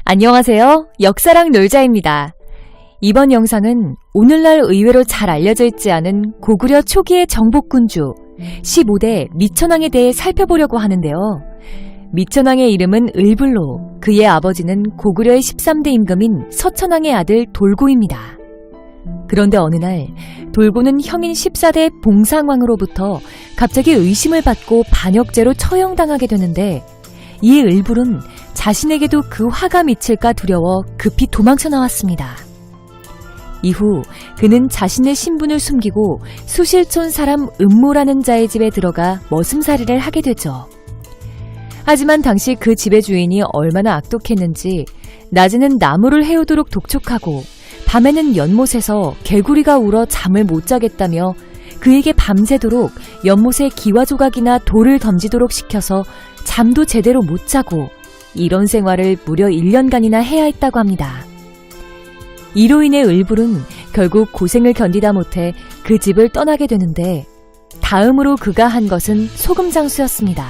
안녕하세요. 역사랑 놀자입니다. 이번 영상은 오늘날 의외로 잘 알려져 있지 않은 고구려 초기의 정복군주 15대 미천왕에 대해 살펴보려고 하는데요. 미천왕의 이름은 을불로, 그의 아버지는 고구려의 13대 임금인 서천왕의 아들 돌고입니다. 그런데 어느 날 돌고는 형인 14대 봉상왕으로부터 갑자기 의심을 받고 반역죄로 처형당하게 되는데, 이에 을불은 자신에게도 그 화가 미칠까 두려워 급히 도망쳐 나왔습니다. 이후 그는 자신의 신분을 숨기고 수실촌 사람 음모라는 자의 집에 들어가 머슴살이를 하게 되죠. 하지만 당시 그 집의 주인이 얼마나 악독했는지 낮에는 나무를 해오도록 독촉하고 밤에는 연못에서 개구리가 울어 잠을 못 자겠다며 그에게 밤새도록 연못에 기와 조각이나 돌을 던지도록 시켜서 잠도 제대로 못 자고, 이런 생활을 무려 1년간이나 해야 했다고 합니다. 이로 인해 을불은 결국 고생을 견디다 못해 그 집을 떠나게 되는데, 다음으로 그가 한 것은 소금 장수였습니다.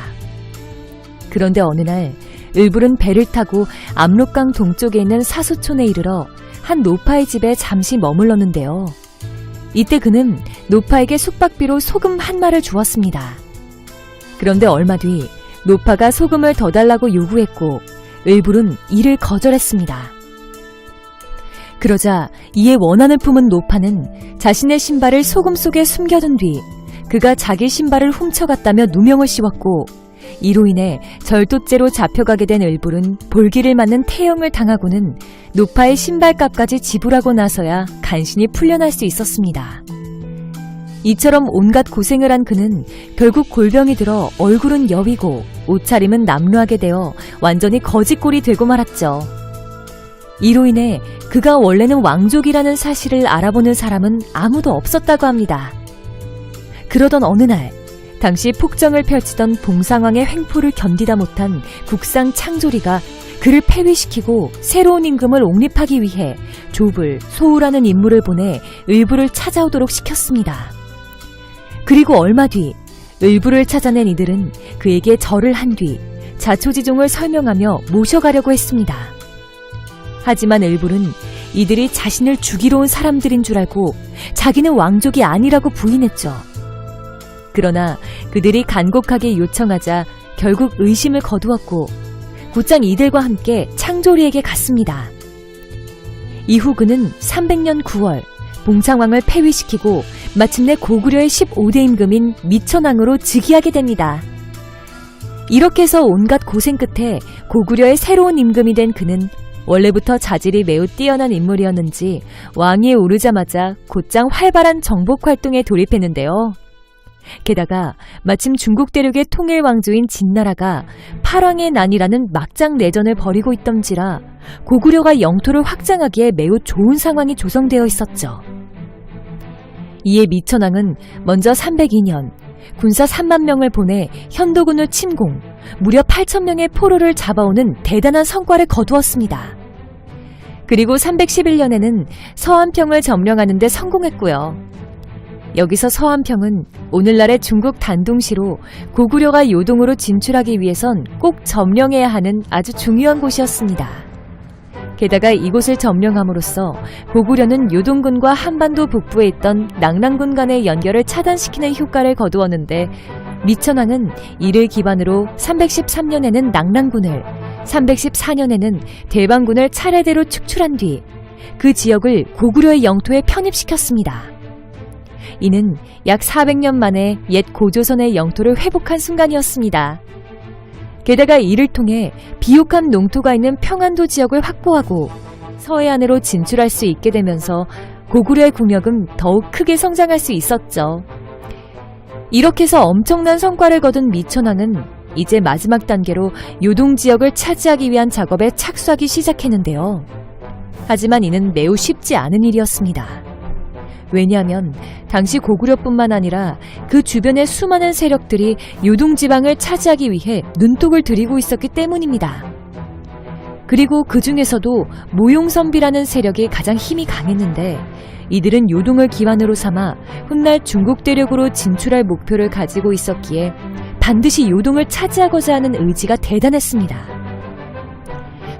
그런데 어느 날 을불은 배를 타고 압록강 동쪽에 있는 사수촌에 이르러 한 노파의 집에 잠시 머물렀는데요. 이때 그는 노파에게 숙박비로 소금 한 마를 주었습니다. 그런데 얼마 뒤 노파가 소금을 더 달라고 요구했고 을불은 이를 거절했습니다. 그러자 이에 원한을 품은 노파는 자신의 신발을 소금 속에 숨겨둔 뒤 그가 자기 신발을 훔쳐갔다며 누명을 씌웠고, 이로 인해 절도죄로 잡혀가게 된 을불은 볼기를 맞는 태형을 당하고는 노파의 신발값까지 지불하고 나서야 간신히 풀려날 수 있었습니다. 이처럼 온갖 고생을 한 그는 결국 골병이 들어 얼굴은 여위고 옷차림은 남루하게 되어 완전히 거지꼴이 되고 말았죠. 이로 인해 그가 원래는 왕족이라는 사실을 알아보는 사람은 아무도 없었다고 합니다. 그러던 어느 날 당시 폭정을 펼치던 봉상왕의 횡포를 견디다 못한 국상 창조리가 그를 폐위시키고 새로운 임금을 옹립하기 위해 조불, 소우라는 인물을 보내 을불을 찾아오도록 시켰습니다. 그리고 얼마 뒤 을불을 찾아낸 이들은 그에게 절을 한 뒤 자초지종을 설명하며 모셔가려고 했습니다. 하지만 을불은 이들이 자신을 죽이러 온 사람들인 줄 알고 자기는 왕족이 아니라고 부인했죠. 그러나 그들이 간곡하게 요청하자 결국 의심을 거두었고 곧장 이들과 함께 창조리에게 갔습니다. 이후 그는 300년 9월 봉창왕을 폐위시키고 마침내 고구려의 15대 임금인 미천왕으로 즉위하게 됩니다. 이렇게 해서 온갖 고생 끝에 고구려의 새로운 임금이 된 그는 원래부터 자질이 매우 뛰어난 인물이었는지 왕위에 오르자마자 곧장 활발한 정복 활동에 돌입했는데요. 게다가 마침 중국 대륙의 통일 왕조인 진나라가 팔왕의 난이라는 막장 내전을 벌이고 있던지라 고구려가 영토를 확장하기에 매우 좋은 상황이 조성되어 있었죠. 이에 미천왕은 먼저 302년 군사 3만 명을 보내 현도군을 침공, 무려 8,000명의 포로를 잡아오는 대단한 성과를 거두었습니다. 그리고 311년에는 서안평을 점령하는 데 성공했고요. 여기서 서안평은 오늘날의 중국 단둥시로 고구려가 요동으로 진출하기 위해선 꼭 점령해야 하는 아주 중요한 곳이었습니다. 게다가 이곳을 점령함으로써 고구려는 요동군과 한반도 북부에 있던 낙랑군 간의 연결을 차단시키는 효과를 거두었는데, 미천왕은 이를 기반으로 313년에는 낙랑군을, 314년에는 대방군을 차례대로 축출한 뒤 그 지역을 고구려의 영토에 편입시켰습니다. 이는 약 400년 만에 옛 고조선의 영토를 회복한 순간이었습니다. 게다가 이를 통해 비옥한 농토가 있는 평안도 지역을 확보하고 서해안으로 진출할 수 있게 되면서 고구려의 국력은 더욱 크게 성장할 수 있었죠. 이렇게 해서 엄청난 성과를 거둔 미천왕은 이제 마지막 단계로 요동 지역을 차지하기 위한 작업에 착수하기 시작했는데요. 하지만 이는 매우 쉽지 않은 일이었습니다. 왜냐하면 당시 고구려뿐만 아니라 그 주변의 수많은 세력들이 요동지방을 차지하기 위해 눈독을 들이고 있었기 때문입니다. 그리고 그 중에서도 모용선비라는 세력이 가장 힘이 강했는데, 이들은 요동을 기반으로 삼아 훗날 중국 대륙으로 진출할 목표를 가지고 있었기에 반드시 요동을 차지하고자 하는 의지가 대단했습니다.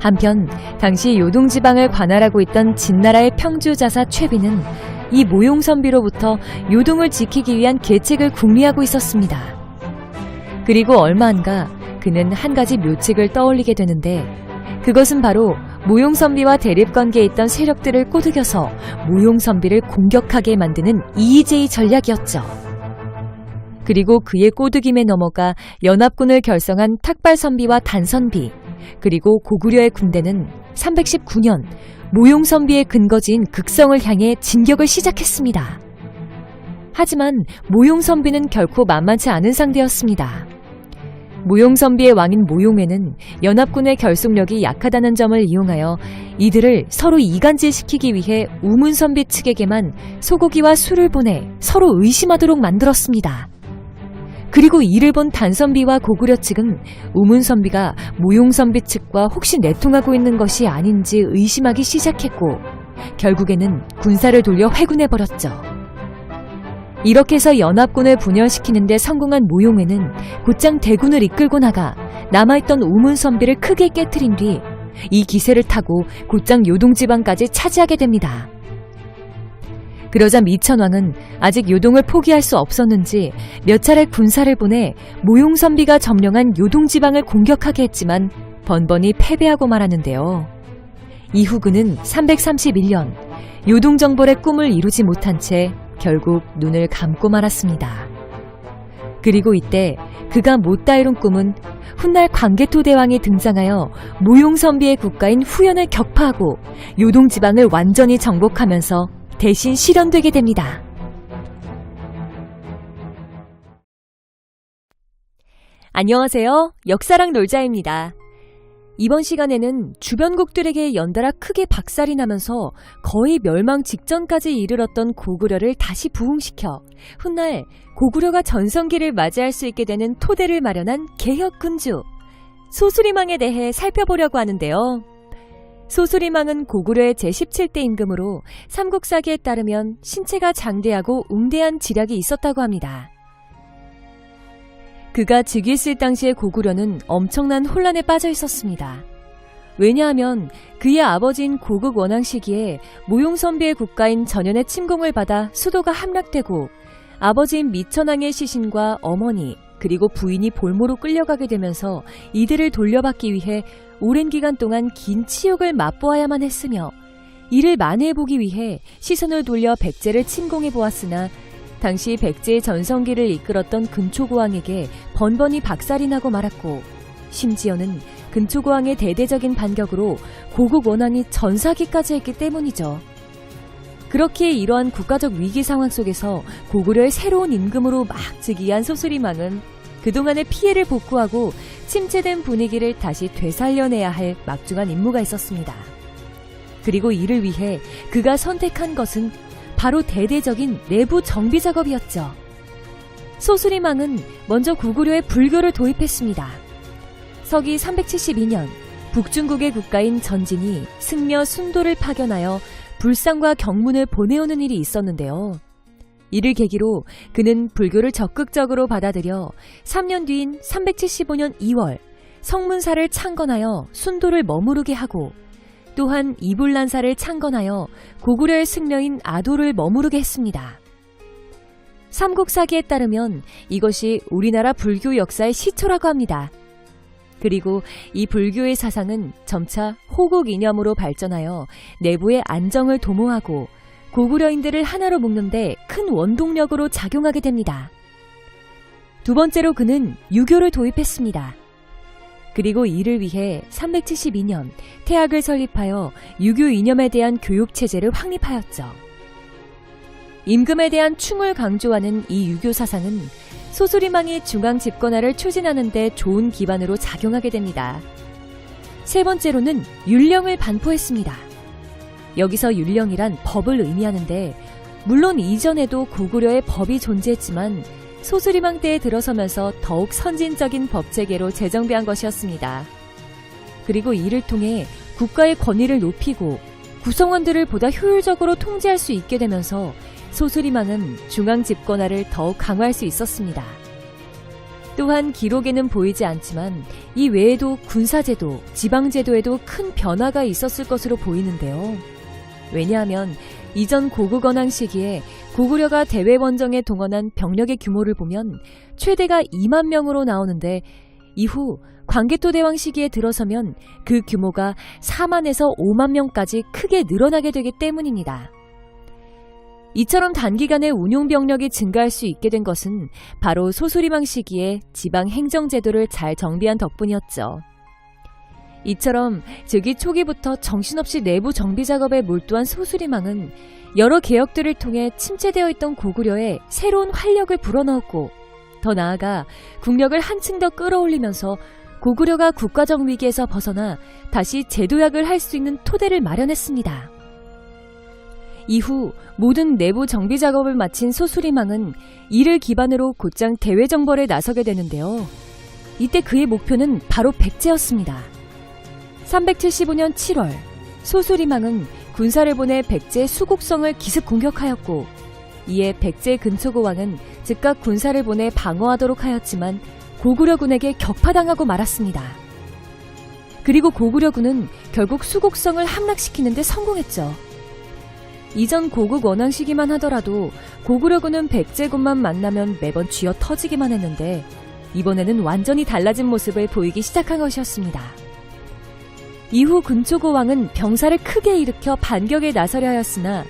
한편 당시 요동지방을 관할하고 있던 진나라의 평주자사 최비는 이 모용선비로부터 요동을 지키기 위한 계책을 궁리하고 있었습니다. 그리고 얼마 안가 그는 한 가지 묘책을 떠올리게 되는데 그것은 바로 모용선비와 대립관계에 있던 세력들을 꼬드겨서 모용선비를 공격하게 만드는 이의제의 전략이었죠. 그리고 그의 꼬드김에 넘어가 연합군을 결성한 탁발선비와 단선비, 그리고 고구려의 군대는 319년 모용선비의 근거지인 극성을 향해 진격을 시작했습니다. 하지만 모용선비는 결코 만만치 않은 상대였습니다. 모용선비의 왕인 모용회는 연합군의 결속력이 약하다는 점을 이용하여 이들을 서로 이간질시키기 위해 우문선비 측에게만 소고기와 술을 보내 서로 의심하도록 만들었습니다. 그리고 이를 본 단선비와 고구려 측은 우문선비가 모용선비 측과 혹시 내통하고 있는 것이 아닌지 의심하기 시작했고 결국에는 군사를 돌려 회군해버렸죠. 이렇게 해서 연합군을 분열시키는 데 성공한 모용회는 곧장 대군을 이끌고 나가 남아있던 우문선비를 크게 깨트린 뒤 이 기세를 타고 곧장 요동지방까지 차지하게 됩니다. 그러자 미천왕은 아직 요동을 포기할 수 없었는지 몇 차례 군사를 보내 모용선비가 점령한 요동지방을 공격하게 했지만 번번이 패배하고 말았는데요. 이후 그는 331년 요동정벌의 꿈을 이루지 못한 채 결국 눈을 감고 말았습니다. 그리고 이때 그가 못다 이룬 꿈은 훗날 광개토 대왕이 등장하여 모용선비의 국가인 후연을 격파하고 요동지방을 완전히 정복하면서 대신 실현되게 됩니다. 안녕하세요. 역사랑 놀자입니다. 이번 시간에는 주변국들에게 연달아 크게 박살이 나면서 거의 멸망 직전까지 이르렀던 고구려를 다시 부흥시켜 훗날 고구려가 전성기를 맞이할 수 있게 되는 토대를 마련한 개혁군주 소수리망에 대해 살펴보려고 하는데요. 소수리망은 고구려의 제17대 임금으로 삼국사기에 따르면 신체가 장대하고 웅대한 지략이 있었다고 합니다. 그가 즉위했을 당시의 고구려는 엄청난 혼란에 빠져 있었습니다. 왜냐하면 그의 아버지인 고국 원왕 시기에 모용선비의 국가인 전현의 침공을 받아 수도가 함락되고 아버지인 미천왕의 시신과 어머니 그리고 부인이 볼모로 끌려가게 되면서 이들을 돌려받기 위해 오랜 기간 동안 긴 치욕을 맛보아야만 했으며 이를 만회해보기 위해 시선을 돌려 백제를 침공해보았으나 당시 백제의 전성기를 이끌었던 근초고왕에게 번번이 박살이 나고 말았고 심지어는 근초고왕의 대대적인 반격으로 고국 원왕이 전사기까지 했기 때문이죠. 그렇기에 이러한 국가적 위기 상황 속에서 고구려의 새로운 임금으로 막 즉위한 소수리망은 그동안의 피해를 복구하고 침체된 분위기를 다시 되살려내야 할 막중한 임무가 있었습니다. 그리고 이를 위해 그가 선택한 것은 바로 대대적인 내부 정비 작업이었죠. 소수리망은 먼저 고구려에 불교를 도입했습니다. 서기 372년 북중국의 국가인 전진이 승려 순도를 파견하여 불상과 경문을 보내오는 일이 있었는데요. 이를 계기로 그는 불교를 적극적으로 받아들여 3년 뒤인 375년 2월 성문사를 창건하여 순도를 머무르게 하고 또한 이불란사를 창건하여 고구려의 승려인 아도를 머무르게 했습니다. 삼국사기에 따르면 이것이 우리나라 불교 역사의 시초라고 합니다. 그리고 이 불교의 사상은 점차 호국 이념으로 발전하여 내부의 안정을 도모하고 고구려인들을 하나로 묶는데 큰 원동력으로 작용하게 됩니다. 두 번째로 그는 유교를 도입했습니다. 그리고 이를 위해 372년 태학을 설립하여 유교 이념에 대한 교육체제를 확립하였죠. 임금에 대한 충을 강조하는 이 유교 사상은 소수리망이 중앙 집권화를 추진하는 데 좋은 기반으로 작용하게 됩니다. 세 번째로는 율령을 반포했습니다. 여기서 율령이란 법을 의미하는데 물론 이전에도 고구려의 법이 존재했지만 소수리망 때에 들어서면서 더욱 선진적인 법체계로 재정비한 것이었습니다. 그리고 이를 통해 국가의 권위를 높이고 구성원들을 보다 효율적으로 통제할 수 있게 되면서 소수리망은 중앙 집권화를 더욱 강화할 수 있었습니다. 또한 기록에는 보이지 않지만 이 외에도 군사제도, 지방제도에도 큰 변화가 있었을 것으로 보이는데요. 왜냐하면 이전 고국언왕 시기에 고구려가 대외원정에 동원한 병력의 규모를 보면 최대가 2만 명으로 나오는데 이후 광개토대왕 시기에 들어서면 그 규모가 4만에서 5만 명까지 크게 늘어나게 되기 때문입니다. 이처럼 단기간에 운용병력이 증가할 수 있게 된 것은 바로 소수리망 시기에 지방행정제도를 잘 정비한 덕분이었죠. 이처럼 즉위 초기부터 정신없이 내부 정비 작업에 몰두한 소수리망은 여러 개혁들을 통해 침체되어 있던 고구려에 새로운 활력을 불어넣었고 더 나아가 국력을 한층 더 끌어올리면서 고구려가 국가적 위기에서 벗어나 다시 재도약을 할 수 있는 토대를 마련했습니다. 이후 모든 내부 정비 작업을 마친 소수리망은 이를 기반으로 곧장 대외정벌에 나서게 되는데요. 이때 그의 목표는 바로 백제였습니다. 375년 7월 소수리망은 군사를 보내 백제의 수곡성을 기습 공격하였고 이에 백제 근초고왕은 즉각 군사를 보내 방어하도록 하였지만 고구려군에게 격파당하고 말았습니다. 그리고 고구려군은 결국 수곡성을 함락시키는 데 성공했죠. 이전 고국 원왕 시기만 하더라도 고구려군은 백제군만 만나면 매번 쥐어 터지기만 했는데 이번에는 완전히 달라진 모습을 보이기 시작한 것이었습니다. 이후 근초고왕은 병사를 크게 일으켜 반격에 나서려 하였으나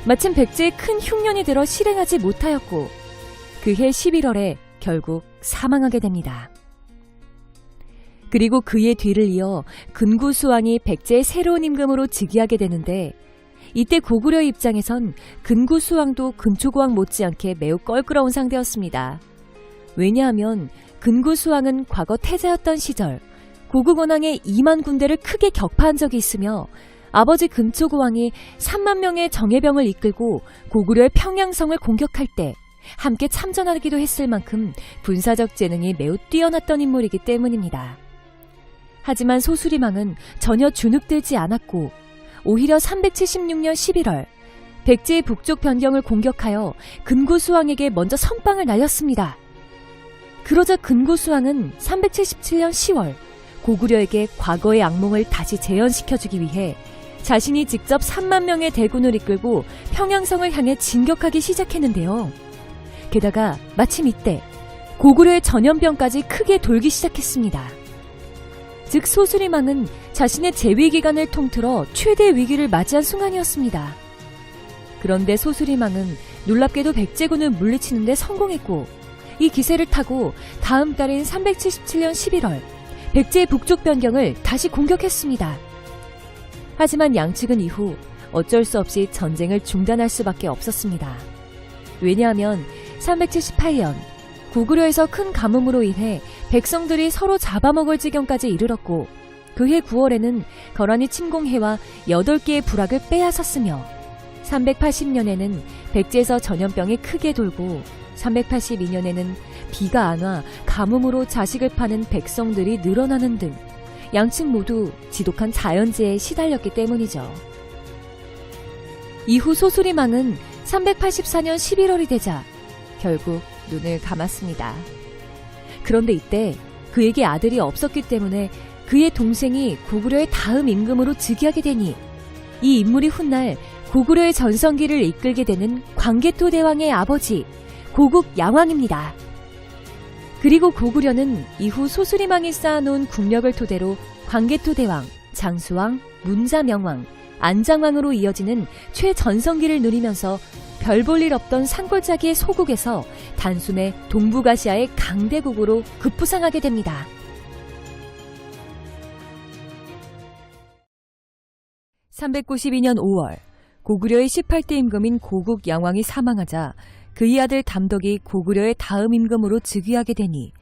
마침 백제의 큰 흉년이 들어 실행하지 못하였고 그해 11월에 결국 사망하게 됩니다. 그리고 그의 뒤를 이어 근구수왕이 백제의 새로운 임금으로 즉위하게 되는데 이때 고구려 입장에선 근구수왕도 근초고왕 못지않게 매우 껄끄러운 상대였습니다. 왜냐하면 근구수왕은 과거 태자였던 시절 고국원왕의 2만 군대를 크게 격파한 적이 있으며 아버지 근초고왕이 3만 명의 정예병을 이끌고 고구려의 평양성을 공격할 때 함께 참전하기도 했을 만큼 군사적 재능이 매우 뛰어났던 인물이기 때문입니다. 하지만 소수리망은 전혀 주눅들지 않았고 오히려 376년 11월 백제의 북쪽 변경을 공격하여 근구수왕에게 먼저 선빵을 날렸습니다. 그러자 근구수왕은 377년 10월 고구려에게 과거의 악몽을 다시 재현시켜주기 위해 자신이 직접 3만 명의 대군을 이끌고 평양성을 향해 진격하기 시작했는데요. 게다가 마침 이때 고구려의 전염병까지 크게 돌기 시작했습니다. 즉 소수리망은 자신의 재위 기간을 통틀어 최대 위기를 맞이한 순간이었습니다. 그런데 소수리망은 놀랍게도 백제군을 물리치는 데 성공했고 이 기세를 타고 다음 달인 377년 11월 백제의 북쪽 변경을 다시 공격했습니다. 하지만 양측은 이후 어쩔 수 없이 전쟁을 중단할 수밖에 없었습니다. 왜냐하면 378년 고구려에서 큰 가뭄으로 인해 백성들이 서로 잡아먹을 지경까지 이르렀고 그해 9월에는 거란이 침공해와 8개의 부락을 빼앗았으며 380년에는 백제에서 전염병이 크게 돌고 382년에는 비가 안 와 가뭄으로 자식을 파는 백성들이 늘어나는 등 양측 모두 지독한 자연재해에 시달렸기 때문이죠. 이후 소수리망은 384년 11월이 되자 결국 눈을 감았습니다. 그런데 이때 그에게 아들이 없었기 때문에 그의 동생이 고구려의 다음 임금으로 즉위하게 되니 이 인물이 훗날 고구려의 전성기를 이끌게 되는 광개토 대왕의 아버지 고국 양왕입니다. 그리고 고구려는 이후 소수리망이 쌓아놓은 국력을 토대로 광개토 대왕, 장수왕, 문자명왕, 안장왕으로 이어지는 최전성기를 누리면서 별 볼 일 없던 산골짜기의 소국에서 단숨에 동북아시아의 강대국으로 급부상하게 됩니다. 392년 5월 고구려의 18대 임금인 고국 양왕이 사망하자 그의 아들 담덕이 고구려의 다음 임금으로 즉위하게 되니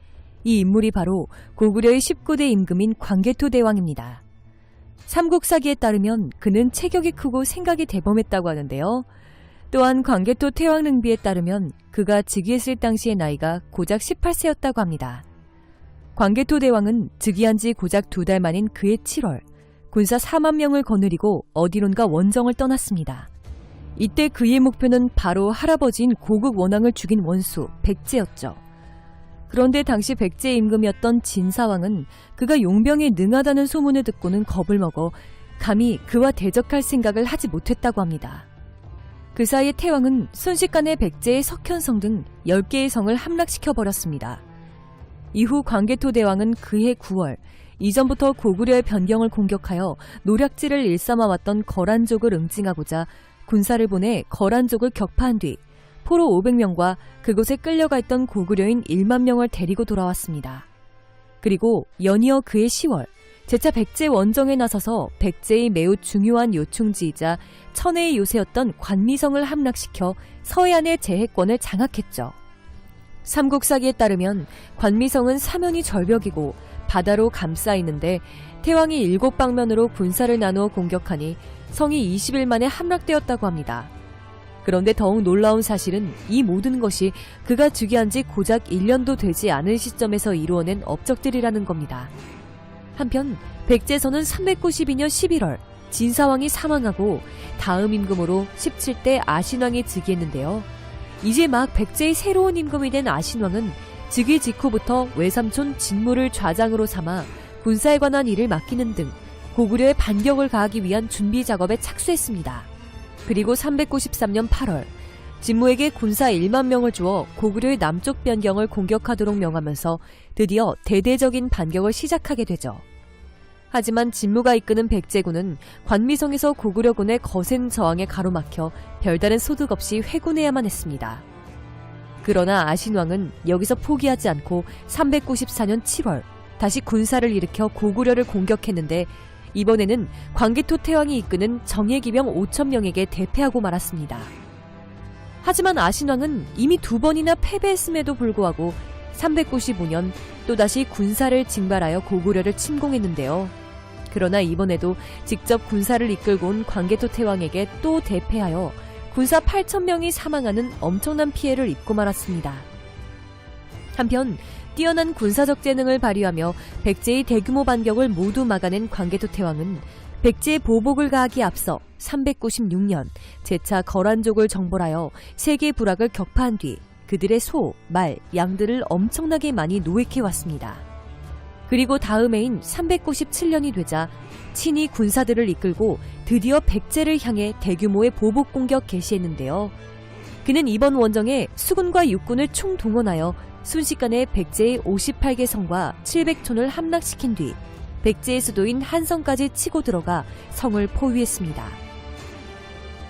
이 인물이 바로 고구려의 19대 임금인 광개토 대왕입니다. 삼국사기에 따르면 그는 체격이 크고 생각이 대범했다고 하는데요. 또한 광개토 태왕릉비에 따르면 그가 즉위했을 당시의 나이가 고작 18세였다고 합니다. 광개토 대왕은 즉위한 지 고작 2달 만인 그해 7월 군사 4만 명을 거느리고 어디론가 원정을 떠났습니다. 이때 그의 목표는 바로 할아버지인 고국 원왕을 죽인 원수 백제였죠. 그런데 당시 백제의 임금이었던 진사왕은 그가 용병에 능하다는 소문을 듣고는 겁을 먹어 감히 그와 대적할 생각을 하지 못했다고 합니다. 그 사이에 태왕은 순식간에 백제의 석현성 등 10개의 성을 함락시켜버렸습니다. 이후 광개토 대왕은 그해 9월 이전부터 고구려의 변경을 공격하여 노략질을 일삼아왔던 거란족을 응징하고자 군사를 보내 거란족을 격파한 뒤 포로 500명과 그곳에 끌려가 있던 고구려인 1만 명을 데리고 돌아왔습니다. 그리고 연이어 그해 10월 재차 백제 원정에 나서서 백제의 매우 중요한 요충지이자 천혜의 요새였던 관미성을 함락시켜 서해안의 제해권을 장악했죠. 삼국사기에 따르면 관미성은 사면이 절벽이고 바다로 감싸 있는데 태왕이 7방면으로 군사를 나누어 공격하니 성이 20일 만에 함락되었다고 합니다. 그런데 더욱 놀라운 사실은 이 모든 것이 그가 즉위한 지 고작 1년도 되지 않은 시점에서 이루어낸 업적들이라는 겁니다. 한편 백제에서는 392년 11월 진사왕이 사망하고 다음 임금으로 17대 아신왕이 즉위했는데요. 이제 막 백제의 새로운 임금이 된 아신왕은 즉위 직후부터 외삼촌 진무를 좌장으로 삼아 군사에 관한 일을 맡기는 등 고구려의 반격을 가하기 위한 준비 작업에 착수했습니다. 그리고 393년 8월 진무에게 군사 1만 명을 주어 고구려의 남쪽 변경을 공격하도록 명하면서 드디어 대대적인 반격을 시작하게 되죠. 하지만 진무가 이끄는 백제군은 관미성에서 고구려군의 거센 저항에 가로막혀 별다른 소득 없이 회군해야만 했습니다. 그러나 아신왕은 여기서 포기하지 않고 394년 7월 다시 군사를 일으켜 고구려를 공격했는데 이번에는 광개토 태왕이 이끄는 정예기병 5,000명에게 대패하고 말았습니다. 하지만 아신왕은 이미 2번이나 패배했음에도 불구하고 395년 또다시 군사를 징발하여 고구려를 침공했는데요. 그러나 이번에도 직접 군사를 이끌고 온 광개토 태왕에게 또 대패하여 군사 8,000명이 사망하는 엄청난 피해를 입고 말았습니다. 한편 뛰어난 군사적 재능을 발휘하며 백제의 대규모 반격을 모두 막아낸 광개토 태왕은 백제의 보복을 가하기에 앞서 396년 재차 거란족을 정벌하여 세계의 부락을 격파한 뒤 그들의 소, 말, 양들을 엄청나게 많이 노획해왔습니다. 그리고 다음 해인 397년이 되자 친히 군사들을 이끌고 드디어 백제를 향해 대규모의 보복 공격 개시했는데요. 그는 이번 원정에 수군과 육군을 총동원하여 순식간에 백제의 58개 성과 700촌을 함락시킨 뒤 백제의 수도인 한성까지 치고 들어가 성을 포위했습니다.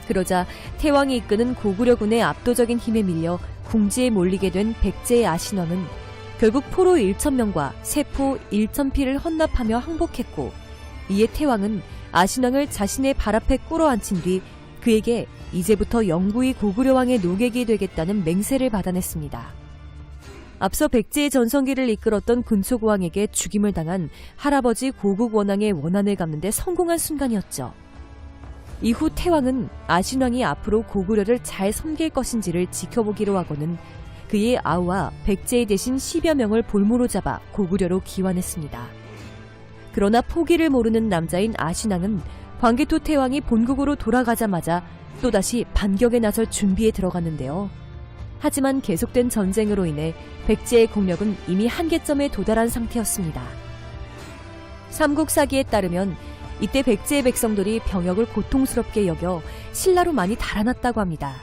그러자 태왕이 이끄는 고구려군의 압도적인 힘에 밀려 궁지에 몰리게 된 백제의 아신왕은 결국 포로 1,000명과 세포 1,000피를 헌납하며 항복했고 이에 태왕은 아신왕을 자신의 발 앞에 꿇어앉힌 뒤 그에게 이제부터 영구히 고구려왕의 노객이 되겠다는 맹세를 받아냈습니다. 앞서 백제의 전성기를 이끌었던 근초고왕에게 죽임을 당한 할아버지 고국원왕의 원한을 갚는 데 성공한 순간이었죠. 이후 태왕은 아신왕이 앞으로 고구려를 잘 섬길 것인지를 지켜보기로 하고는 그의 아우와 백제의 대신 10여 명을 볼모로 잡아 고구려로 기환했습니다. 그러나 포기를 모르는 남자인 아신왕은 광개토 태왕이 본국으로 돌아가자마자 또다시 반격에 나설 준비에 들어갔는데요. 하지만 계속된 전쟁으로 인해 백제의 국력은 이미 한계점에 도달한 상태였습니다. 삼국사기에 따르면 이때 백제의 백성들이 병역을 고통스럽게 여겨 신라로 많이 달아났다고 합니다.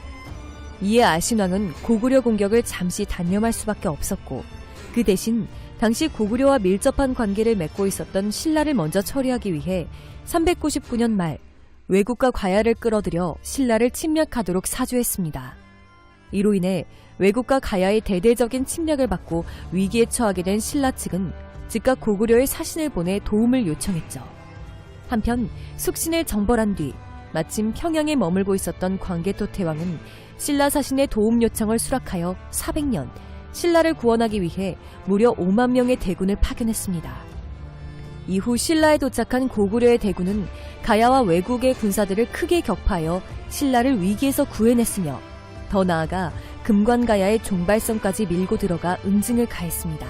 이에 아신왕은 고구려 공격을 잠시 단념할 수밖에 없었고 그 대신 당시 고구려와 밀접한 관계를 맺고 있었던 신라를 먼저 처리하기 위해 399년 말 외국과 가야를 끌어들여 신라를 침략하도록 사주했습니다. 이로 인해 외국과 가야의 대대적인 침략을 받고 위기에 처하게 된 신라 측은 즉각 고구려에 사신을 보내 도움을 요청했죠. 한편 숙신을 정벌한 뒤 마침 평양에 머물고 있었던 광개토 태왕은 신라 사신의 도움 요청을 수락하여 400년 신라를 구원하기 위해 무려 5만 명의 대군을 파견했습니다. 이후 신라에 도착한 고구려의 대군은 가야와 외국의 군사들을 크게 격파하여 신라를 위기에서 구해냈으며 더 나아가 금관가야의 종발성까지 밀고 들어가 응징을 가했습니다.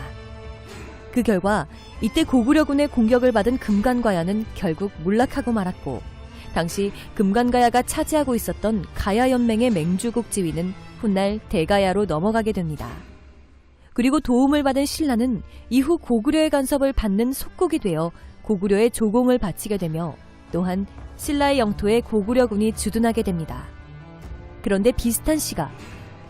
그 결과 이때 고구려군의 공격을 받은 금관가야는 결국 몰락하고 말았고 당시 금관가야가 차지하고 있었던 가야연맹의 맹주국 지위는 훗날 대가야로 넘어가게 됩니다. 그리고 도움을 받은 신라는 이후 고구려의 간섭을 받는 속국이 되어 고구려의 조공을 바치게 되며 또한 신라의 영토에 고구려군이 주둔하게 됩니다. 그런데 비슷한 시각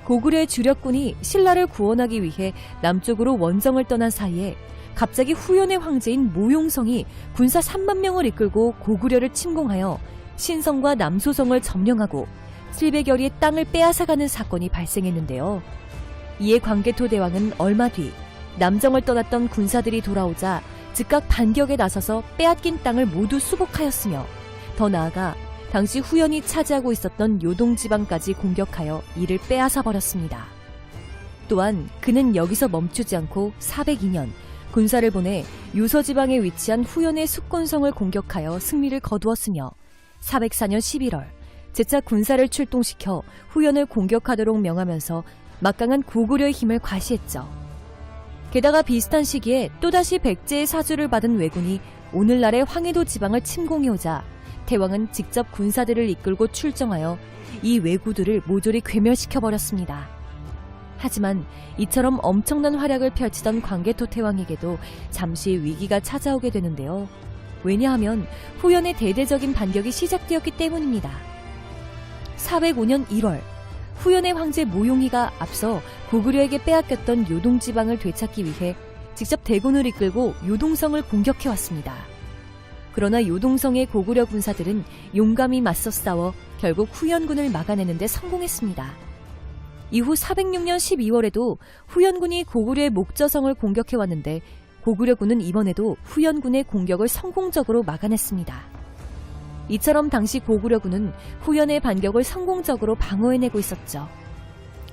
고구려의 주력군이 신라를 구원하기 위해 남쪽으로 원정을 떠난 사이에 갑자기 후연의 황제인 모용성이 군사 3만 명을 이끌고 고구려를 침공하여 신성과 남소성을 점령하고 700여리의 땅을 빼앗아가는 사건이 발생했는데요. 이에 광개토 대왕은 얼마 뒤 남정을 떠났던 군사들이 돌아오자 즉각 반격에 나서서 빼앗긴 땅을 모두 수복하였으며 더 나아가 당시 후연이 차지하고 있었던 요동지방까지 공격하여 이를 빼앗아 버렸습니다. 또한 그는 여기서 멈추지 않고 402년 군사를 보내 요서지방에 위치한 후연의 숙곤성을 공격하여 승리를 거두었으며 404년 11월 재차 군사를 출동시켜 후연을 공격하도록 명하면서 막강한 고구려의 힘을 과시했죠. 게다가 비슷한 시기에 또다시 백제의 사주를 받은 왜군이 오늘날의 황해도 지방을 침공해오자 태왕은 직접 군사들을 이끌고 출정하여 이 왜구들을 모조리 괴멸시켜버렸습니다. 하지만 이처럼 엄청난 활약을 펼치던 광개토 태왕에게도 잠시 위기가 찾아오게 되는데요. 왜냐하면 후연의 대대적인 반격이 시작되었기 때문입니다. 405년 1월 후연의 황제 모용이가 앞서 고구려에게 빼앗겼던 요동지방을 되찾기 위해 직접 대군을 이끌고 요동성을 공격해왔습니다. 그러나 요동성의 고구려 군사들은 용감히 맞서 싸워 결국 후연군을 막아내는 데 성공했습니다. 이후 406년 12월에도 후연군이 고구려의 목저성을 공격해왔는데 고구려군은 이번에도 후연군의 공격을 성공적으로 막아냈습니다. 이처럼 당시 고구려군은 후연의 반격을 성공적으로 방어해내고 있었죠.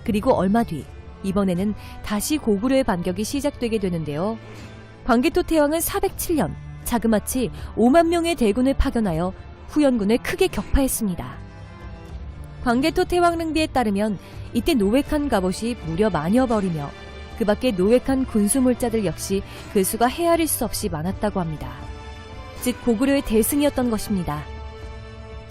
그리고 얼마 뒤 이번에는 다시 고구려의 반격이 시작되게 되는데요. 광개토 태왕은 407년 자그마치 5만 명의 대군을 파견하여 후연군을 크게 격파했습니다. 광개토 태왕 릉비에 따르면 이때 노획한 갑옷이 무려 만여 벌이며 그 밖에 노획한 군수물자들 역시 그 수가 헤아릴 수 없이 많았다고 합니다. 즉 고구려의 대승이었던 것입니다.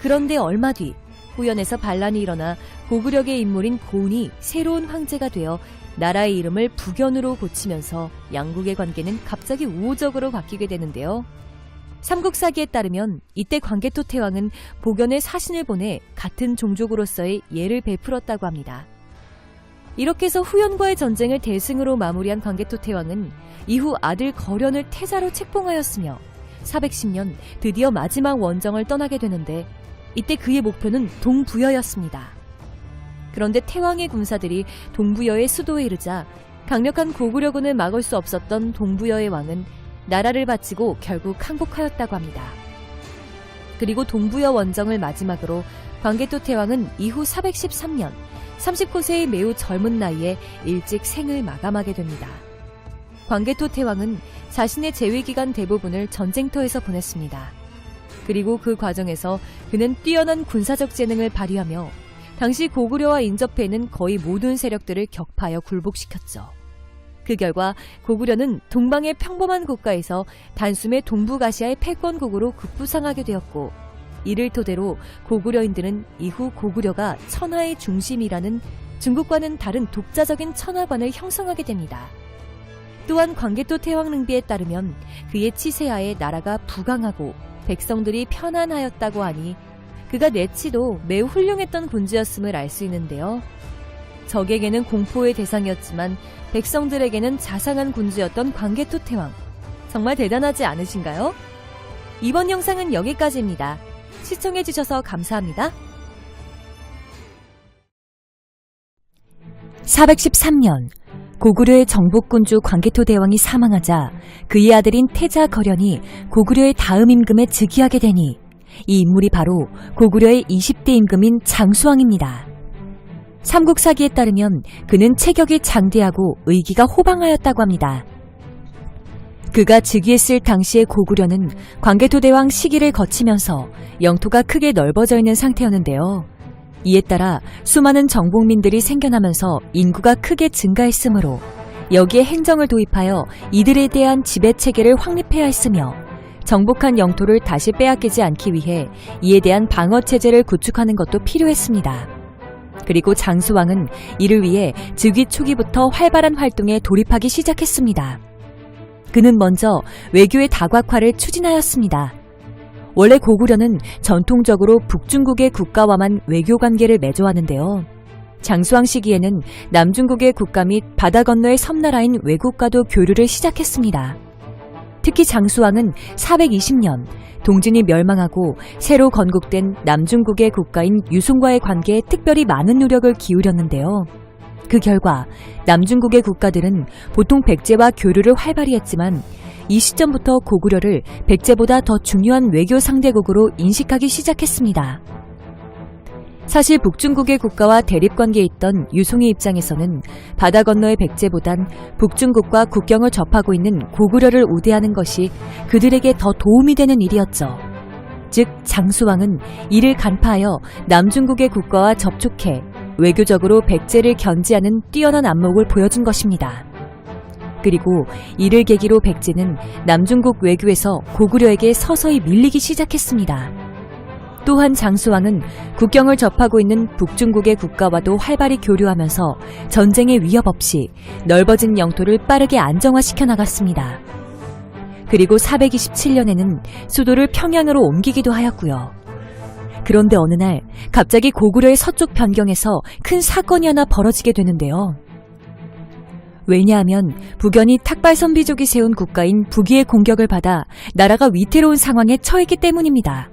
그런데 얼마 뒤 후연에서 반란이 일어나 고구려의 인물인 고운이 새로운 황제가 되어 나라의 이름을 북연으로 고치면서 양국의 관계는 갑자기 우호적으로 바뀌게 되는데요. 삼국사기에 따르면 이때 광개토 태왕은 복연의 사신을 보내 같은 종족으로서의 예를 베풀었다고 합니다. 이렇게 해서 후연과의 전쟁을 대승으로 마무리한 광개토 태왕은 이후 아들 거련을 태자로 책봉하였으며 410년 드디어 마지막 원정을 떠나게 되는데 이때 그의 목표는 동부여였습니다. 그런데 태왕의 군사들이 동부여의 수도에 이르자 강력한 고구려군을 막을 수 없었던 동부여의 왕은 나라를 바치고 결국 항복하였다고 합니다. 그리고 동부여 원정을 마지막으로 광개토 태왕은 이후 413년 39세의 매우 젊은 나이에 일찍 생을 마감하게 됩니다. 광개토 태왕은 자신의 재위기간 대부분을 전쟁터에서 보냈습니다. 그리고 그 과정에서 그는 뛰어난 군사적 재능을 발휘하며 당시 고구려와 인접해 있는 거의 모든 세력들을 격파하여 굴복시켰죠. 그 결과 고구려는 동방의 평범한 국가에서 단숨에 동북아시아의 패권국으로 급부상하게 되었고 이를 토대로 고구려인들은 이후 고구려가 천하의 중심이라는 중국과는 다른 독자적인 천하관을 형성하게 됩니다. 또한 광개토 태왕 릉비에 따르면 그의 치세하에 나라가 부강하고 백성들이 편안하였다고 하니 그가 내치도 매우 훌륭했던 군주였음을 알 수 있는데요. 적에게는 공포의 대상이었지만 백성들에게는 자상한 군주였던 광개토 태왕. 정말 대단하지 않으신가요? 이번 영상은 여기까지입니다. 시청해주셔서 감사합니다. 413년 고구려의 정복군주 광개토 대왕이 사망하자 그의 아들인 태자 거련이 고구려의 다음 임금에 즉위하게 되니 이 인물이 바로 고구려의 20대 임금인 장수왕입니다. 삼국사기에 따르면 그는 체격이 장대하고 의기가 호방하였다고 합니다. 그가 즉위했을 당시의 고구려는 광개토 대왕 시기를 거치면서 영토가 크게 넓어져 있는 상태였는데요. 이에 따라 수많은 정복민들이 생겨나면서 인구가 크게 증가했으므로 여기에 행정을 도입하여 이들에 대한 지배체계를 확립해야 했으며 정복한 영토를 다시 빼앗기지 않기 위해 이에 대한 방어체제를 구축하는 것도 필요했습니다. 그리고 장수왕은 이를 위해 즉위 초기부터 활발한 활동에 돌입하기 시작했습니다. 그는 먼저 외교의 다각화를 추진하였습니다. 원래 고구려는 전통적으로 북중국의 국가와만 외교관계를 맺어왔는데요. 장수왕 시기에는 남중국의 국가 및 바다 건너의 섬나라인 외국과도 교류를 시작했습니다. 특히 장수왕은 420년 동진이 멸망하고 새로 건국된 남중국의 국가인 유송과의 관계에 특별히 많은 노력을 기울였는데요. 그 결과 남중국의 국가들은 보통 백제와 교류를 활발히 했지만 이 시점부터 고구려를 백제보다 더 중요한 외교 상대국으로 인식하기 시작했습니다. 사실 북중국의 국가와 대립관계에 있던 유송의 입장에서는 바다 건너의 백제보단 북중국과 국경을 접하고 있는 고구려를 우대하는 것이 그들에게 더 도움이 되는 일이었죠. 즉 장수왕은 이를 간파하여 남중국의 국가와 접촉해 외교적으로 백제를 견제하는 뛰어난 안목을 보여준 것입니다. 그리고 이를 계기로 백제는 남중국 외교에서 고구려에게 서서히 밀리기 시작했습니다. 또한 장수왕은 국경을 접하고 있는 북중국의 국가와도 활발히 교류하면서 전쟁의 위협 없이 넓어진 영토를 빠르게 안정화시켜 나갔습니다. 그리고 427년에는 수도를 평양으로 옮기기도 하였고요. 그런데 어느 날 갑자기 고구려의 서쪽 변경에서 큰 사건이 하나 벌어지게 되는데요. 왜냐하면 북연이 탁발선비족이 세운 국가인 북위의 공격을 받아 나라가 위태로운 상황에 처했기 때문입니다.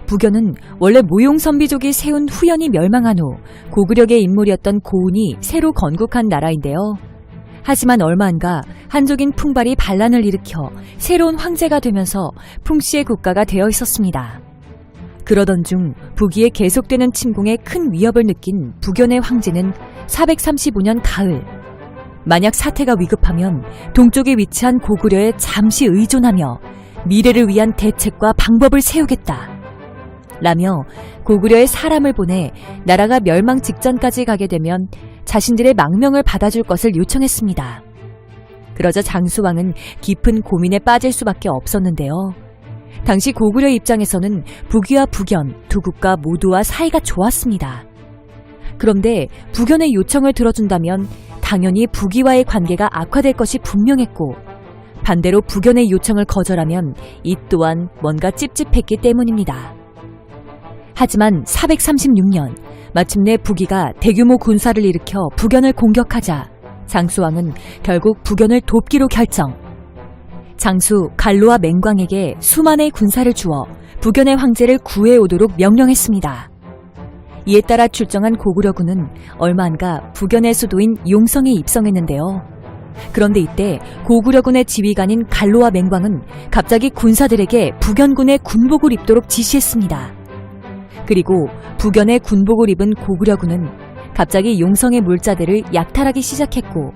북연은 원래 모용선비족이 세운 후연이 멸망한 후 고구려의 인물이었던 고운이 새로 건국한 나라인데요. 하지만 얼마 안가 한족인 풍발이 반란을 일으켜 새로운 황제가 되면서 풍씨의 국가가 되어 있었습니다. 그러던 중 북위에 계속되는 침공에 큰 위협을 느낀 북연의 황제는 435년 가을 만약 사태가 위급하면 동쪽에 위치한 고구려에 잠시 의존하며 미래를 위한 대책과 방법을 세우겠다 라며 고구려에 사람을 보내 나라가 멸망 직전까지 가게 되면 자신들의 망명을 받아줄 것을 요청했습니다. 그러자 장수왕은 깊은 고민에 빠질 수밖에 없었는데요. 당시 고구려 입장에서는 북위와 북연 두 국가 모두와 사이가 좋았습니다. 그런데 북연의 요청을 들어준다면 당연히 북위와의 관계가 악화될 것이 분명했고 반대로 북연의 요청을 거절하면 이 또한 뭔가 찝찝했기 때문입니다. 하지만 436년 마침내 북위가 대규모 군사를 일으켜 북연을 공격하자 장수왕은 결국 북연을 돕기로 결정. 장수 갈로와 맹광에게 수만의 군사를 주어 북연의 황제를 구해오도록 명령했습니다. 이에 따라 출정한 고구려군은 얼마 안가 북연의 수도인 용성에 입성했는데요. 그런데 이때 고구려군의 지휘관인 갈로와 맹광은 갑자기 군사들에게 북연군의 군복을 입도록 지시했습니다. 그리고 북연의 군복을 입은 고구려군은 갑자기 용성의 물자들을 약탈하기 시작했고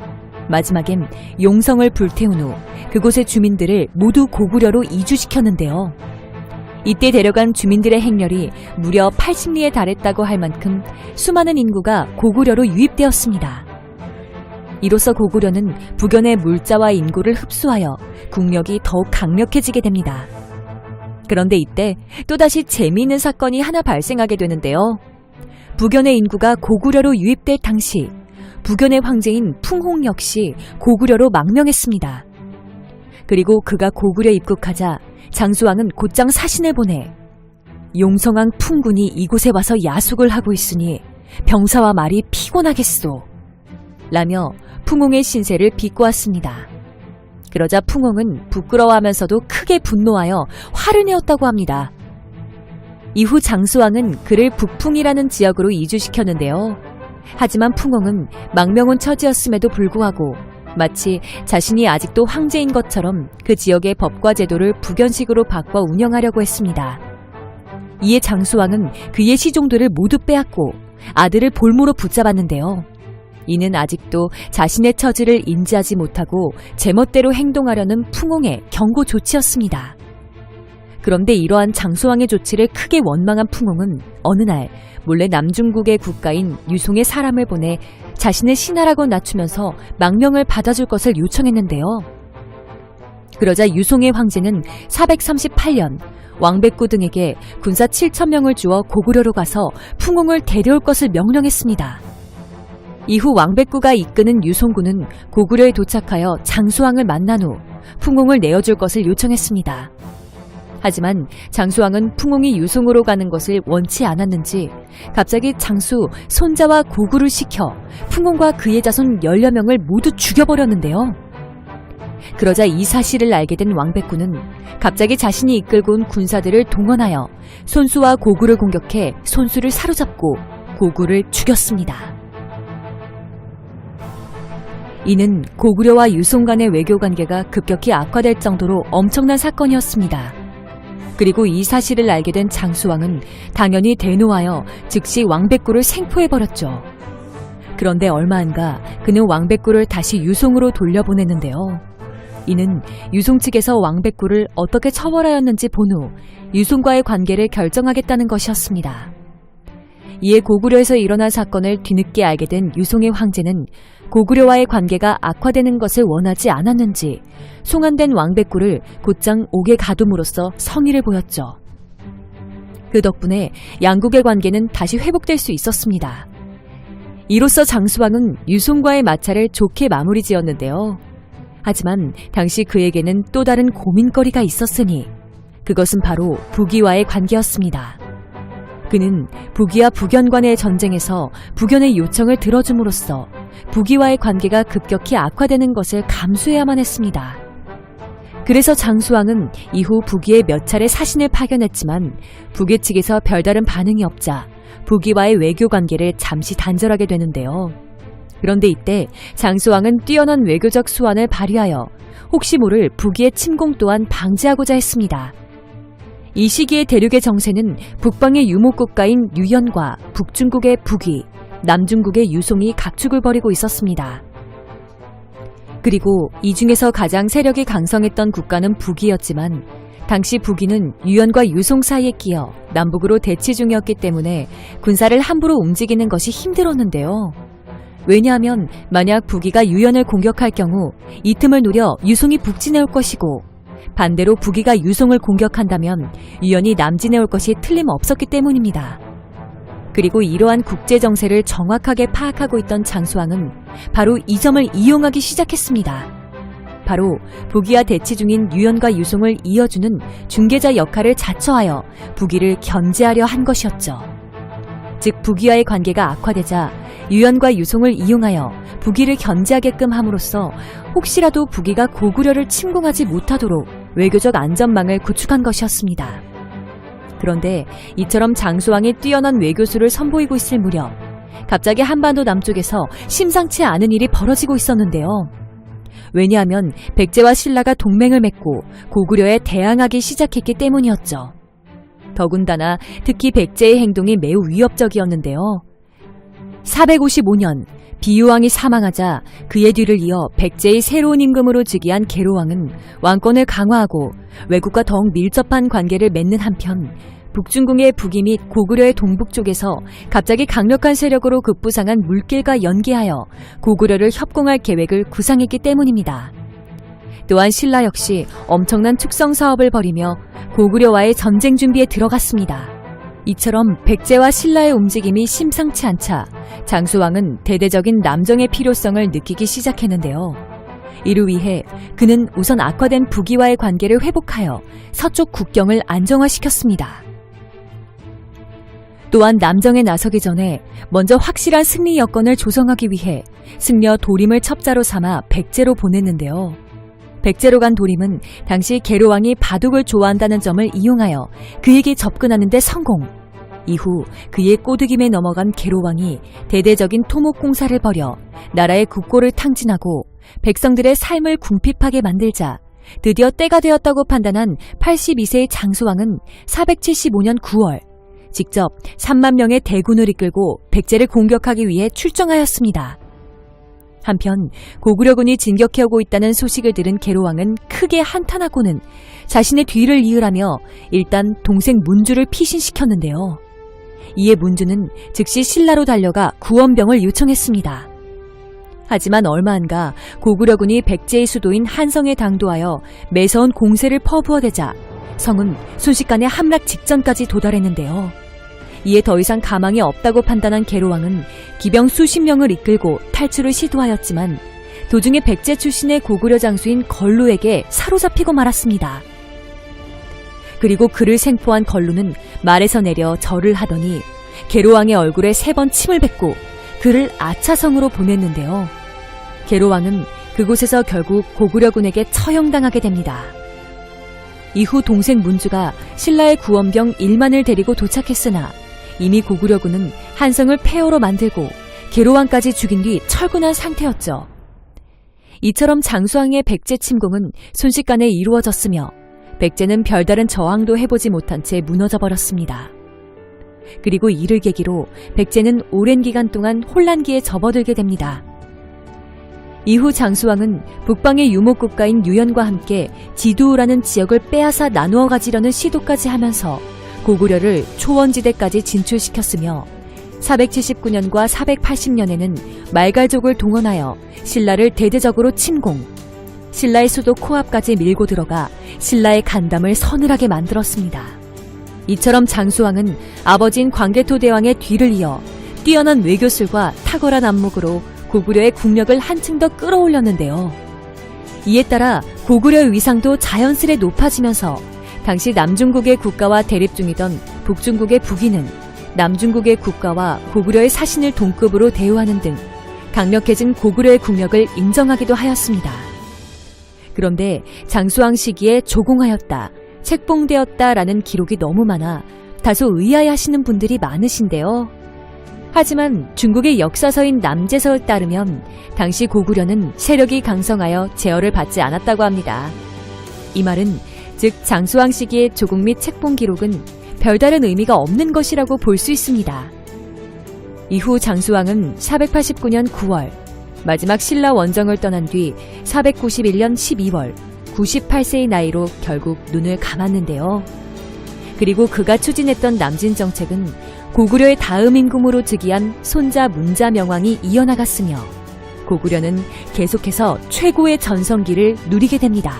마지막엔 용성을 불태운 후 그곳의 주민들을 모두 고구려로 이주시켰는데요. 이때 데려간 주민들의 행렬이 무려 80리에 달했다고 할 만큼 수많은 인구가 고구려로 유입되었습니다. 이로써 고구려는 북연의 물자와 인구를 흡수하여 국력이 더욱 강력해지게 됩니다. 그런데 이때 또다시 재미있는 사건이 하나 발생하게 되는데요. 북연의 인구가 고구려로 유입될 당시 북연의 황제인 풍홍 역시 고구려로 망명했습니다. 그리고 그가 고구려에 입국하자 장수왕은 곧장 사신을 보내 용성왕 풍군이 이곳에 와서 야숙을 하고 있으니 병사와 말이 피곤하겠소 라며 풍홍의 신세를 비꼬았습니다. 그러자 풍홍은 부끄러워하면서도 크게 분노하여 화를 내었다고 합니다. 이후 장수왕은 그를 북풍이라는 지역으로 이주시켰는데요. 하지만 풍홍은 망명온 처지였음에도 불구하고 마치 자신이 아직도 황제인 것처럼 그 지역의 법과 제도를 북연식으로 바꿔 운영하려고 했습니다. 이에 장수왕은 그의 시종들을 모두 빼앗고 아들을 볼모로 붙잡았는데요. 이는 아직도 자신의 처지를 인지하지 못하고 제멋대로 행동하려는 풍홍의 경고 조치였습니다. 그런데 이러한 장수왕의 조치를 크게 원망한 풍홍은 어느 날 몰래 남중국의 국가인 유송에 사람을 보내 자신을 신하라고 낮추면서 망명을 받아줄 것을 요청했는데요. 그러자 유송의 황제는 438년 왕백구 등에게 군사 7,000명을 주어 고구려로 가서 풍웅을 데려올 것을 명령했습니다. 이후 왕백구가 이끄는 유송군은 고구려에 도착하여 장수왕을 만난 후 풍웅을 내어줄 것을 요청했습니다. 하지만 장수왕은 풍웅이 유송으로 가는 것을 원치 않았는지 갑자기 장수 손자와 고구를 시켜 풍웅과 그의 자손 10여 명을 모두 죽여버렸는데요. 그러자 이 사실을 알게 된 왕백구는 갑자기 자신이 이끌고 온 군사들을 동원하여 손수와 고구를 공격해 손수를 사로잡고 고구를 죽였습니다. 이는 고구려와 유송 간의 외교 관계가 급격히 악화될 정도로 엄청난 사건이었습니다. 그리고 이 사실을 알게 된 장수왕은 당연히 대노하여 즉시 왕백구를 생포해버렸죠. 그런데 얼마 안가 그는 왕백구를 다시 유송으로 돌려보냈는데요. 이는 유송 측에서 왕백구를 어떻게 처벌하였는지 본 후 유송과의 관계를 결정하겠다는 것이었습니다. 이에 고구려에서 일어난 사건을 뒤늦게 알게 된 유송의 황제는 고구려와의 관계가 악화되는 것을 원하지 않았는지 송환된 왕백구를 곧장 옥에 가둠으로써 성의를 보였죠. 그 덕분에 양국의 관계는 다시 회복될 수 있었습니다. 이로써 장수왕은 유송과의 마찰을 좋게 마무리 지었는데요. 하지만 당시 그에게는 또 다른 고민거리가 있었으니 그것은 바로 북위와의 관계였습니다. 그는 북위와 북연 간의 전쟁에서 북연의 요청을 들어줌으로써 북위와의 관계가 급격히 악화되는 것을 감수해야만 했습니다. 그래서 장수왕은 이후 북위에 몇 차례 사신을 파견했지만 북위 측에서 별다른 반응이 없자 북위와의 외교 관계를 잠시 단절하게 되는데요. 그런데 이때 장수왕은 뛰어난 외교적 수완을 발휘하여 혹시 모를 북위의 침공 또한 방지하고자 했습니다. 이 시기의 대륙의 정세는 북방의 유목국가인 유연과 북중국의 북위, 남중국의 유송이 각축을 벌이고 있었습니다. 그리고 이 중에서 가장 세력이 강성했던 국가는 북위였지만 당시 북위는 유연과 유송 사이에 끼어 남북으로 대치 중이었기 때문에 군사를 함부로 움직이는 것이 힘들었는데요. 왜냐하면 만약 북위가 유연을 공격할 경우 이 틈을 노려 유송이 북진해 올 것이고 반대로 북위가 유송을 공격한다면 유연이 남진해 올 것이 틀림없었기 때문입니다. 그리고 이러한 국제정세를 정확하게 파악하고 있던 장수왕은 바로 이 점을 이용하기 시작했습니다. 바로 북위와 대치 중인 유연과 유송을 이어주는 중개자 역할을 자처하여 북위를 견제하려 한 것이었죠. 즉 북위와의 관계가 악화되자 유연과 유송을 이용하여 북위를 견제하게끔 함으로써 혹시라도 북위가 고구려를 침공하지 못하도록 외교적 안전망을 구축한 것이었습니다. 그런데 이처럼 장수왕이 뛰어난 외교수를 선보이고 있을 무렵 갑자기 한반도 남쪽에서 심상치 않은 일이 벌어지고 있었는데요. 왜냐하면 백제와 신라가 동맹을 맺고 고구려에 대항하기 시작했기 때문이었죠. 더군다나 특히 백제의 행동이 매우 위협적이었는데요. 455년 비유왕이 사망하자 그의 뒤를 이어 백제의 새로운 임금으로 즉위한 계로왕은 왕권을 강화하고 외국과 더욱 밀접한 관계를 맺는 한편 북중궁의 북위 및 고구려의 동북 쪽에서 갑자기 강력한 세력으로 급부상한 물길과 연계하여 고구려를 협공할 계획을 구상했기 때문입니다. 또한 신라 역시 엄청난 축성 사업을 벌이며 고구려와의 전쟁 준비에 들어갔습니다. 이처럼 백제와 신라의 움직임이 심상치 않자 장수왕은 대대적인 남정의 필요성을 느끼기 시작했는데요. 이를 위해 그는 우선 악화된 북위와의 관계를 회복하여 서쪽 국경을 안정화시켰습니다. 또한 남정에 나서기 전에 먼저 확실한 승리 여건을 조성하기 위해 승려 도림을 첩자로 삼아 백제로 보냈는데요. 백제로 간 도림은 당시 계로왕이 바둑을 좋아한다는 점을 이용하여 그에게 접근하는 데 성공. 이후 그의 꼬드김에 넘어간 계로왕이 대대적인 토목공사를 벌여 나라의 국고를 탕진하고 백성들의 삶을 궁핍하게 만들자 드디어 때가 되었다고 판단한 82세의 장수왕은 475년 9월 직접 3만 명의 대군을 이끌고 백제를 공격하기 위해 출정하였습니다. 한편 고구려군이 진격해오고 있다는 소식을 들은 계로왕은 크게 한탄하고는 자신의 뒤를 이으라며 일단 동생 문주를 피신시켰는데요. 이에 문주는 즉시 신라로 달려가 구원병을 요청했습니다. 하지만 얼마 안가 고구려군이 백제의 수도인 한성에 당도하여 매서운 공세를 퍼부어대자 성은 순식간에 함락 직전까지 도달했는데요. 이에 더 이상 가망이 없다고 판단한 계로왕은 기병 수십 명을 이끌고 탈출을 시도하였지만 도중에 백제 출신의 고구려 장수인 걸루에게 사로잡히고 말았습니다. 그리고 그를 생포한 걸루는 말에서 내려 절을 하더니 계로왕의 얼굴에 3번 침을 뱉고 그를 아차성으로 보냈는데요. 계로왕은 그곳에서 결국 고구려군에게 처형당하게 됩니다. 이후 동생 문주가 신라의 구원병 1만을 데리고 도착했으나 이미 고구려군은 한성을 폐허로 만들고 계로왕까지 죽인 뒤 철군한 상태였죠. 이처럼 장수왕의 백제 침공은 순식간에 이루어졌으며 백제는 별다른 저항도 해보지 못한 채 무너져 버렸습니다. 그리고 이를 계기로 백제는 오랜 기간 동안 혼란기에 접어들게 됩니다. 이후 장수왕은 북방의 유목국가인 유연과 함께 지두라는 지역을 빼앗아 나누어 가지려는 시도까지 하면서 고구려를 초원지대까지 진출시켰으며 479년과 480년에는 말갈족을 동원하여 신라를 대대적으로 침공, 신라의 수도 코앞까지 밀고 들어가 신라의 간담을 서늘하게 만들었습니다. 이처럼 장수왕은 아버지인 광개토 대왕의 뒤를 이어 뛰어난 외교술과 탁월한 안목으로 고구려의 국력을 한층 더 끌어올렸는데요. 이에 따라 고구려의 위상도 자연스레 높아지면서 당시 남중국의 국가와 대립 중이던 북중국의 북이는 남중국의 국가와 고구려의 사신을 동급으로 대우하는 등 강력해진 고구려의 국력을 인정하기도 하였습니다. 그런데 장수왕 시기에 조공하였다, 책봉되었다라는 기록이 너무 많아 다소 의아해하시는 분들이 많으신데요. 하지만 중국의 역사서인 남제서에 따르면 당시 고구려는 세력이 강성하여 제어를 받지 않았다고 합니다. 이 말은 즉 장수왕 시기의 조공 및 책봉 기록은 별다른 의미가 없는 것이라고 볼 수 있습니다. 이후 장수왕은 489년 9월 마지막 신라 원정을 떠난 뒤 491년 12월 98세의 나이로 결국 눈을 감았는데요. 그리고 그가 추진했던 남진 정책은 고구려의 다음 임금으로 즉위한 손자 문자 명왕이 이어나갔으며 고구려는 계속해서 최고의 전성기를 누리게 됩니다.